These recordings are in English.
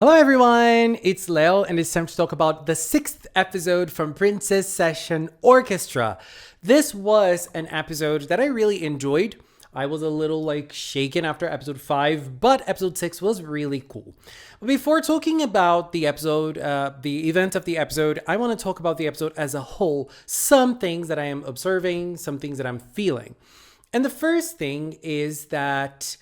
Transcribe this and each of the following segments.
Hello everyone, it's Leo and it's time to talk about the 6th episode from Princess Session Orchestra. This was an episode that I really enjoyed. I was a little shaken after episode 5, but episode 6 was really cool. Before talking about the episode, the event of the episode, I want to talk about the episode as a whole. Some things that I am observing, some things that I'm feeling. And the first thing is that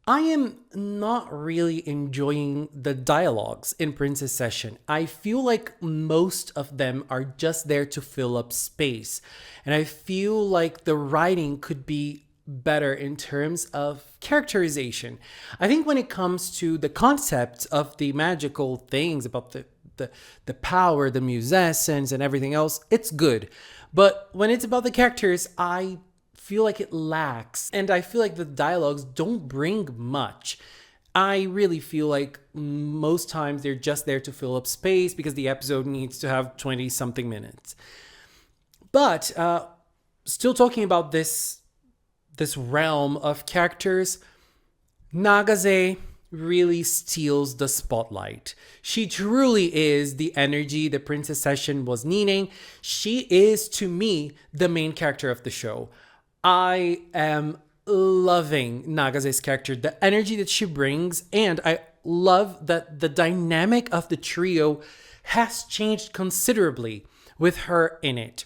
I am not really enjoying the dialogues in Princess Session. I feel like most of them are just there to fill up space. And I feel like the writing could be better in terms of characterization. I think when it comes to the concept of the magical things about the power, the musicians and everything else, it's good. But when it's about the characters, I feel like it lacks, and I feel like the dialogues don't bring much. I really feel like most times they're just there to fill up space because the episode needs to have 20 something minutes. But still talking about this realm of characters, Nagase really steals the spotlight. She truly is the energy the Princess Session was needing. She is, to me, the main character of the show. I am loving Nagase's character, the energy that she brings, and I love that the dynamic of the trio has changed considerably with her in it.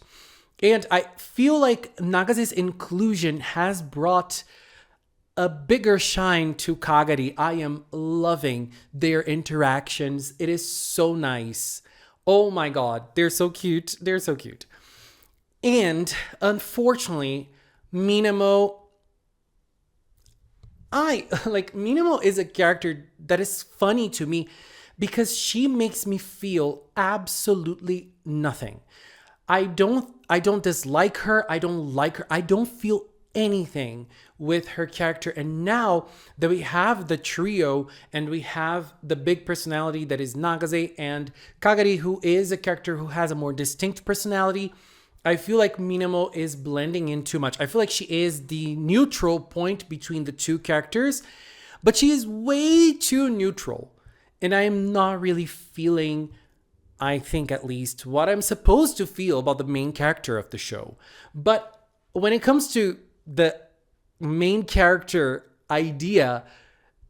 And I feel like Nagase's inclusion has brought a bigger shine to Kagari. I am loving their interactions. It is so nice. Oh my god, they're so cute. They're so cute. And unfortunately, Minamo, Minamo is a character that is funny to me because she makes me feel absolutely nothing. I don't dislike her. I don't like her. I don't feel anything with her character. And now that we have the trio and we have the big personality that is Nagase and Kagari, who is a character who has a more distinct personality, I feel like Minamo is blending in too much. I feel like she is the neutral point between the two characters, but she is way too neutral. And I am not really feeling, I think at least, what I'm supposed to feel about the main character of the show. But when it comes to the main character idea,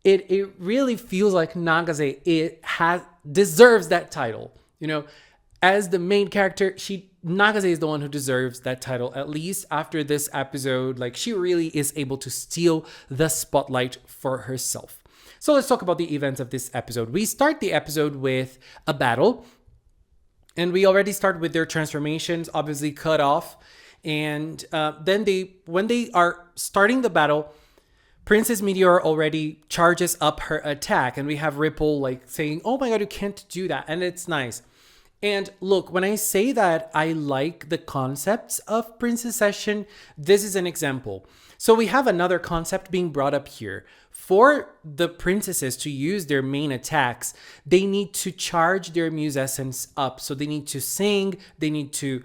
it really feels like Nagase deserves that title. You know, as the main character, Nagase is the one who deserves that title, at least after this episode. Like, she really is able to steal the spotlight for herself. So let's talk about the events of this episode. We start the episode with a battle, and we already start with their transformations, obviously cut off. And then when they are starting the battle, Princess Meteor already charges up her attack, and we have Ripple saying, "Oh my god, you can't do that," and it's nice. And look, when I say that I like the concepts of Princess Session, this is an example. So we have another concept being brought up here. For the princesses to use their main attacks, they need to charge their musicians up. So they need to sing, they need to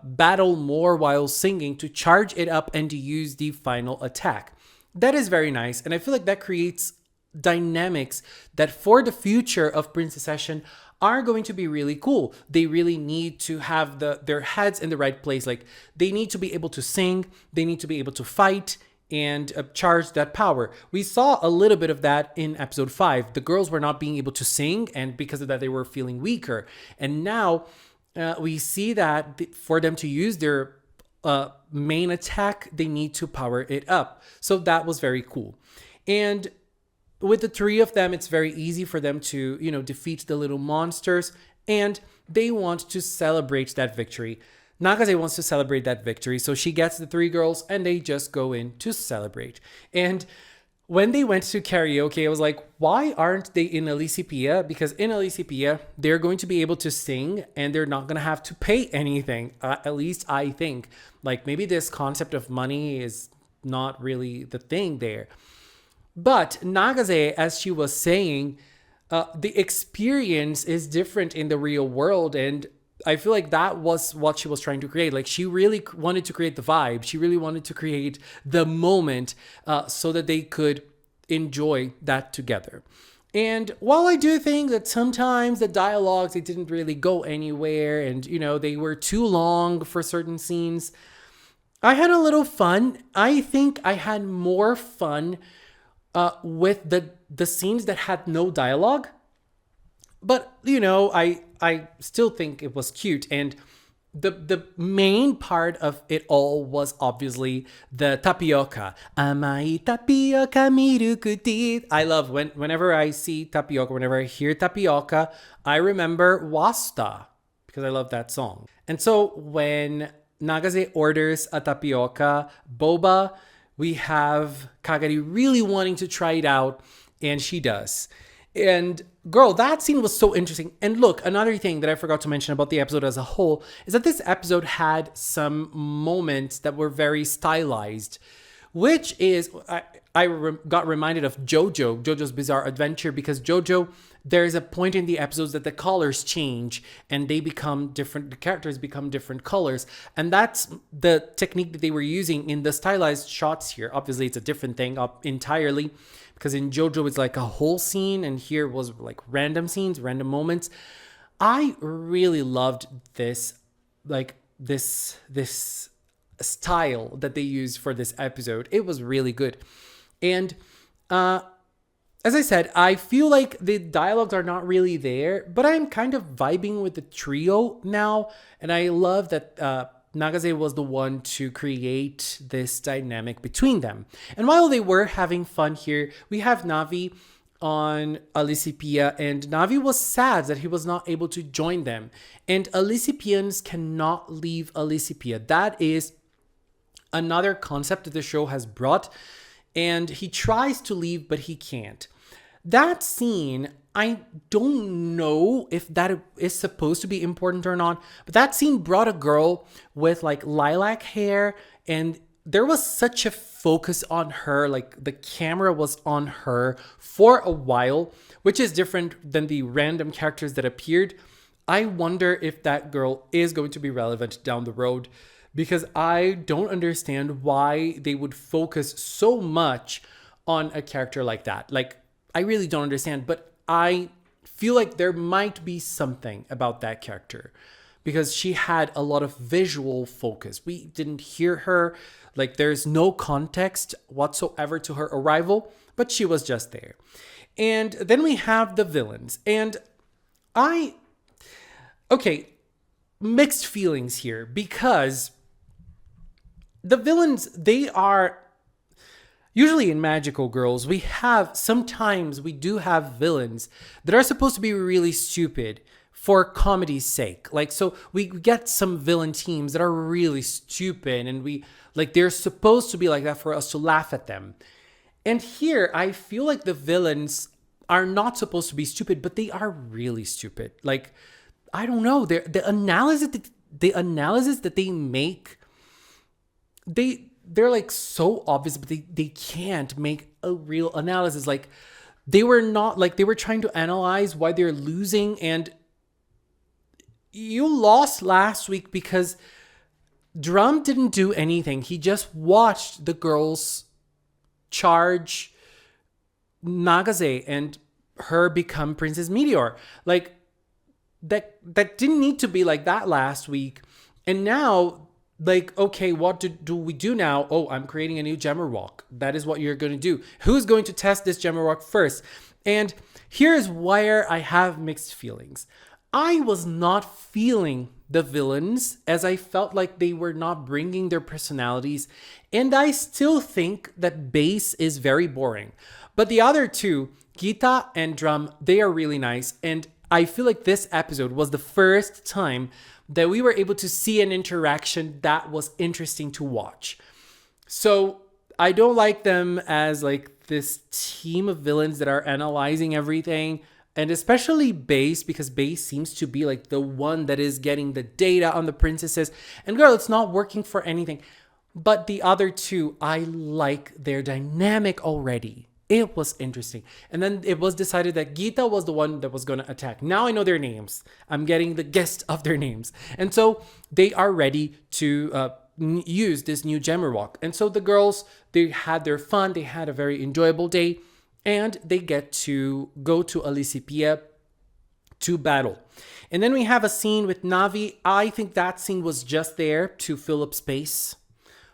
battle more while singing to charge it up and to use the final attack. That is very nice. And I feel like that creates dynamics that for the future of Princess Session are going to be really cool. They really need to have their heads in the right place. Like, they need to be able to sing, they need to be able to fight and charge that power. We saw a little bit of that in episode 5. The girls were not being able to sing, and because of that, they were feeling weaker. And now we see that for them to use their main attack, they need to power it up. So that was very cool. And with the three of them, it's very easy for them to, defeat the little monsters, and they want to celebrate that victory. Nagase wants to celebrate that victory, so she gets the three girls, and they just go in to celebrate. And when they went to karaoke, I was like, why aren't they in Alicipia? Because in Alicipia, they're going to be able to sing, and they're not going to have to pay anything. At least I think. Maybe this concept of money is not really the thing there. But Nagase, as she was saying, the experience is different in the real world. And I feel like that was what she was trying to create. She really wanted to create the vibe. She really wanted to create the moment so that they could enjoy that together. And while I do think that sometimes the dialogues, they didn't really go anywhere and, they were too long for certain scenes, I had a little fun. I think I had more fun with the scenes that had no dialogue. But, I still think it was cute. And the main part of it all was obviously the tapioca. Amai tapioca mirukuti. I love whenever I see tapioca, whenever I hear tapioca, I remember Wasta because I love that song. And so when Nagase orders a tapioca boba, we have Kagari really wanting to try it out, and she does. And girl, that scene was so interesting. And look, another thing that I forgot to mention about the episode as a whole is that this episode had some moments that were very stylized, which is, got reminded of JoJo's Bizarre Adventure, because JoJo, there's a point in the episodes that the colors change and they become different, the characters become different colors. And that's the technique that they were using in the stylized shots here. Obviously, it's a different thing entirely, because in JoJo it's like a whole scene and here was like random scenes, random moments. I really loved this, like this style that they used for this episode. It was really good. And as I said, I feel like the dialogues are not really there, but I'm kind of vibing with the trio now. And I love that Nagase was the one to create this dynamic between them. And while they were having fun here, we have Navi on Alicipia, and Navi was sad that he was not able to join them. And Alicipians cannot leave Alicipia. That is another concept that the show has brought, and he tries to leave, but he can't. That scene, I don't know if that is supposed to be important or not, but that scene brought a girl with like lilac hair, and there was such a focus on her, like the camera was on her for a while, which is different than the random characters that appeared. I wonder if that girl is going to be relevant down the road, because I don't understand why they would focus so much on a character like that. Like, I really don't understand, but I feel like there might be something about that character, because she had a lot of visual focus. We didn't hear her, like there's no context whatsoever to her arrival, but she was just there. And then we have the villains, and mixed feelings here, because the villains, they are usually in Magical Girls, sometimes we do have villains that are supposed to be really stupid for comedy's sake. Like, so we get some villain teams that are really stupid, and they're supposed to be like that for us to laugh at them. And here, I feel like the villains are not supposed to be stupid, but they are really stupid. Like, I don't know, the analysis that they make, they're like so obvious, but they can't make a real analysis. Like, they were trying to analyze why they're losing, and you lost last week because Drum didn't do anything. He just watched the girls charge Nagase and her become Princess Meteor. Like, that didn't need to be like that last week. And now, like, okay, what do we do now? Oh, I'm creating a new Gemmerwalk. That is what you're going to do. Who's going to test this Gemmerwalk first? And here's where I have mixed feelings. I was not feeling the villains, as I felt like they were not bringing their personalities. And I still think that Bass is very boring. But the other two, Gita and Drum, they are really nice. And I feel like this episode was the first time that we were able to see an interaction that was interesting to watch. So I don't like them as like this team of villains that are analyzing everything, and especially Bass, because Bass seems to be like the one that is getting the data on the princesses. And girl, it's not working for anything. But the other two, I like their dynamic already. It was interesting. And then it was decided that Gita was the one that was going to attack. Now I know their names. I'm getting the gist of their names. And so they are ready to use this new Gemmerwalk. And so the girls, they had their fun. They had a very enjoyable day. and they get to go to Alicipia to battle. And then we have a scene with Navi. I think that scene was just there to fill up space.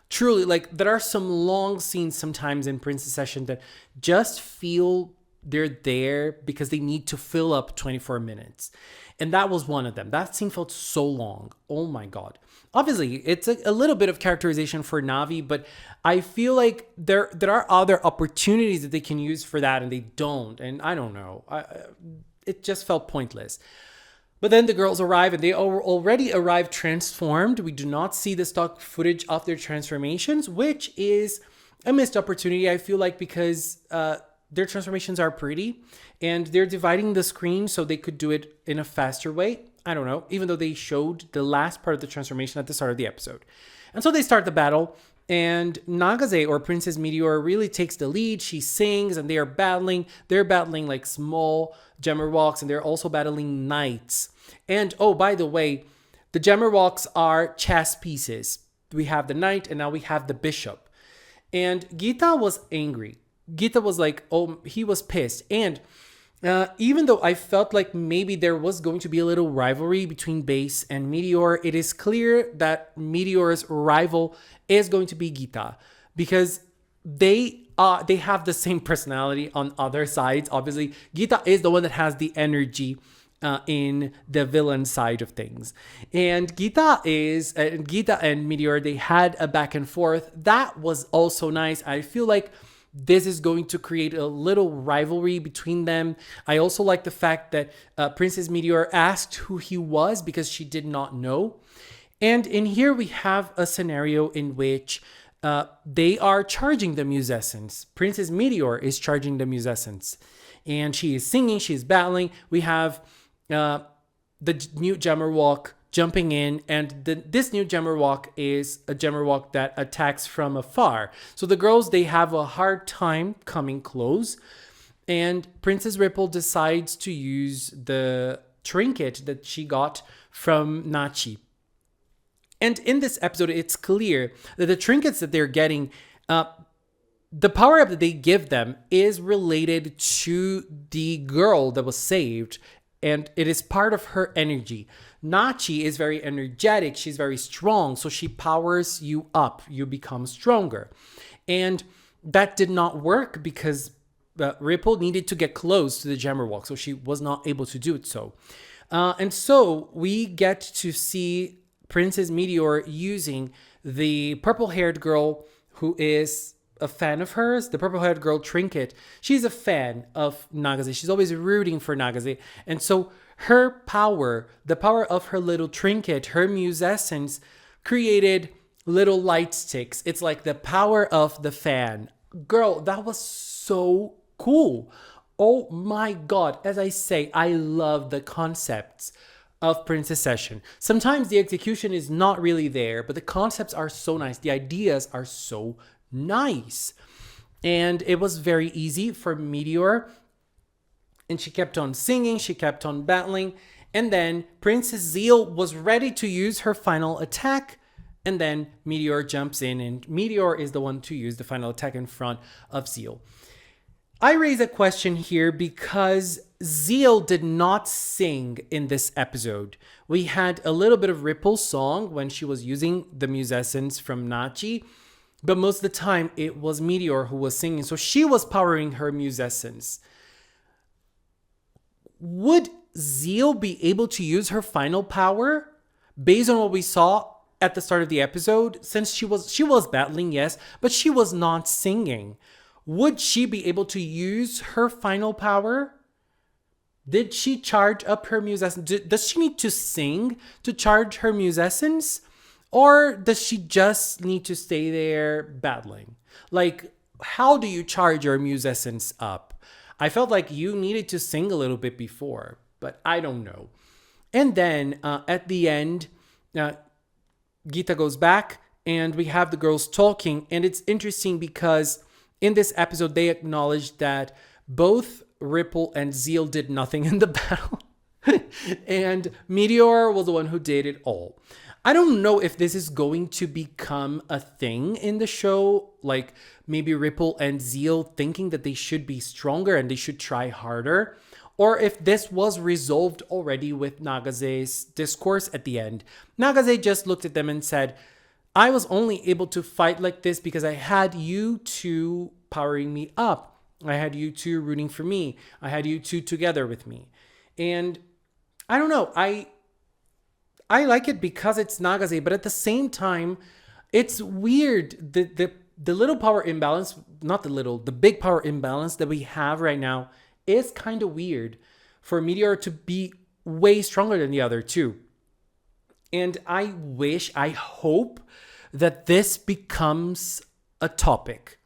Truly, like, there are some long scenes sometimes in Princess Session that just feel they're there because they need to fill up 24 minutes. And that was one of them. That scene felt so long. Oh my God. Obviously, it's a little bit of characterization for Navi, but I feel like there are other opportunities that they can use for that, and they don't. And I don't know. It just felt pointless. But then the girls arrive, and they already arrive transformed. We do not see the stock footage of their transformations, which is a missed opportunity, I feel like, because their transformations are pretty, and they're dividing the screen so they could do it in a faster way. I don't know, even though they showed the last part of the transformation at the start of the episode. And so they start the battle, and Nagase, or Princess Meteor, really takes the lead. She sings, and they are battling. They're battling like small Gemmerwalks, and they're also battling knights. And oh, by the way, the Gemmerwalks are chess pieces. We have the knight, and now we have the bishop. And Gita was angry. Gita was like, oh, he was pissed. And even though I felt like maybe there was going to be a little rivalry between Base and Meteor, it is clear that Meteor's rival is going to be Gita, because they have the same personality on other sides. Obviously, Gita is the one that has the energy in the villain side of things. And Gita and Meteor, they had a back and forth. That was also nice. I feel like this is going to create a little rivalry between them. I also like the fact that Princess Meteor asked who he was because she did not know. And in here we have a scenario in which they are charging the Muse Essence. Princess Meteor is charging the Muse Essence. And she is singing, she is battling. We have the new Gemmerwalk jumping in, and this new Gemmerwalk is a Gemmerwalk that attacks from afar. So the girls, they have a hard time coming close, and Princess Ripple decides to use the trinket that she got from Nachi. And in this episode, it's clear that the trinkets that they're getting, the power-up that they give them is related to the girl that was saved, and it is part of her energy. Nachi is very energetic. She's very strong. So she powers you up. You become stronger. And that did not work because Ripple needed to get close to the Gemmerwalk. So she was not able to do it so. And so we get to see Princess Meteor using the purple-haired girl who is a fan of hers, the purple-haired girl Trinket. She's a fan of Nagase. She's always rooting for Nagase. And so her power, the power of her little trinket, her Muse Essence, created little light sticks. It's like the power of the fan. Girl, that was so cool. Oh my God. As I say, I love the concepts of Princess Session. Sometimes the execution is not really there, but the concepts are so nice. The ideas are so nice. And it was very easy for Meteor. And she kept on singing, she kept on battling. And then Princess Zeal was ready to use her final attack. And then Meteor jumps in, and Meteor is the one to use the final attack in front of Zeal. I raise a question here because Zeal did not sing in this episode. We had a little bit of Ripple's song when she was using the Muse Essence from Nachi, but most of the time it was Meteor who was singing. So she was powering her Muse Essence. Would Zeal be able to use her final power based on what we saw at the start of the episode? Since she was battling, yes, but she was not singing. Would she be able to use her final power? Did she charge up her Muse Essence? Does she need to sing to charge her Muse Essence? Or does she just need to stay there battling? Like, how do you charge your Muse Essence up? I felt like you needed to sing a little bit before, but I don't know. And then at the end, Gita goes back and we have the girls talking. And it's interesting because in this episode, they acknowledged that both Ripple and Zeal did nothing in the battle. And Meteor was the one who did it all. I don't know if this is going to become a thing in the show, like maybe Ripple and Zeal thinking that they should be stronger and they should try harder, or if this was resolved already with Nagase's discourse at the end. Nagase just looked at them and said, I was only able to fight like this because I had you two powering me up. I had you two rooting for me. I had you two together with me. And I don't know. I like it because it's Nagase, but at the same time, it's weird. The little power imbalance, not the little, the big power imbalance that we have right now is kind of weird for Meteor to be way stronger than the other two. And I hope that this becomes a topic.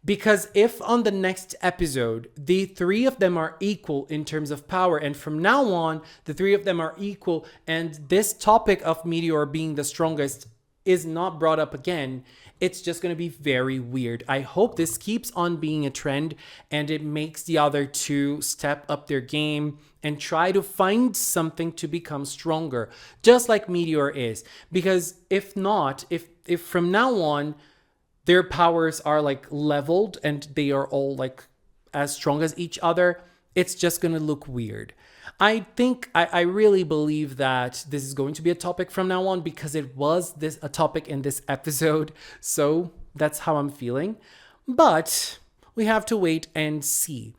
Because if on the next episode, the three of them are equal in terms of power, and from now on, the three of them are equal, and this topic of Meteor being the strongest is not brought up again, it's just going to be very weird. I hope this keeps on being a trend and it makes the other two step up their game and try to find something to become stronger, just like Meteor is. Because if not, if from now on, their powers are like leveled and they are all like as strong as each other, it's just going to look weird. I really believe that this is going to be a topic from now on because it was a topic in this episode. So that's how I'm feeling. But we have to wait and see.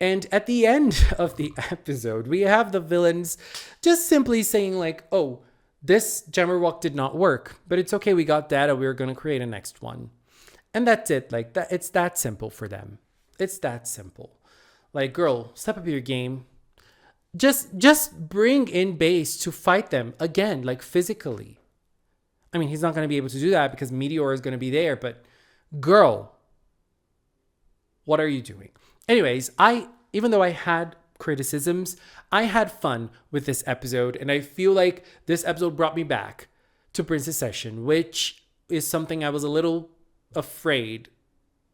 And at the end of the episode, we have the villains just simply saying like, oh, this Jammer Walk did not work, but it's okay. We got data. We're going to create a next one. And that's it. Like that. It's that simple for them. It's that simple. Like, girl, step up your game. Just bring in base to fight them again, like physically. I mean, he's not going to be able to do that because Meteor is going to be there, but girl, what are you doing? Anyways, even though I had criticisms, I had fun with this episode, and I feel like this episode brought me back to Princess Session, which is something I was a little afraid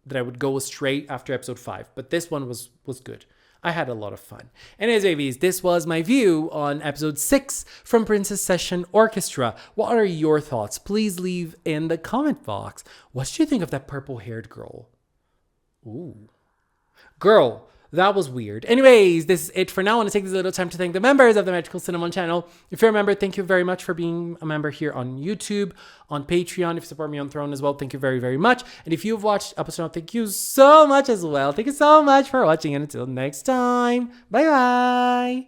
that I would go straight after episode 5, but this one was good. I had a lot of fun. Anyways, babies, this was my view on episode 6 from Princess Session Orchestra. What are your thoughts? Please leave in the comment box. What did you think of that purple-haired girl? Ooh. Girl, that was weird. Anyways, this is it for now. I want to take this little time to thank the members of the Magical Cinnamon channel. If you're a member, thank you very much for being a member here on YouTube, on Patreon. If you support me on Throne as well, thank you very, very much. And if you've watched up to now, thank you so much as well. Thank you so much for watching, and until next time, bye-bye.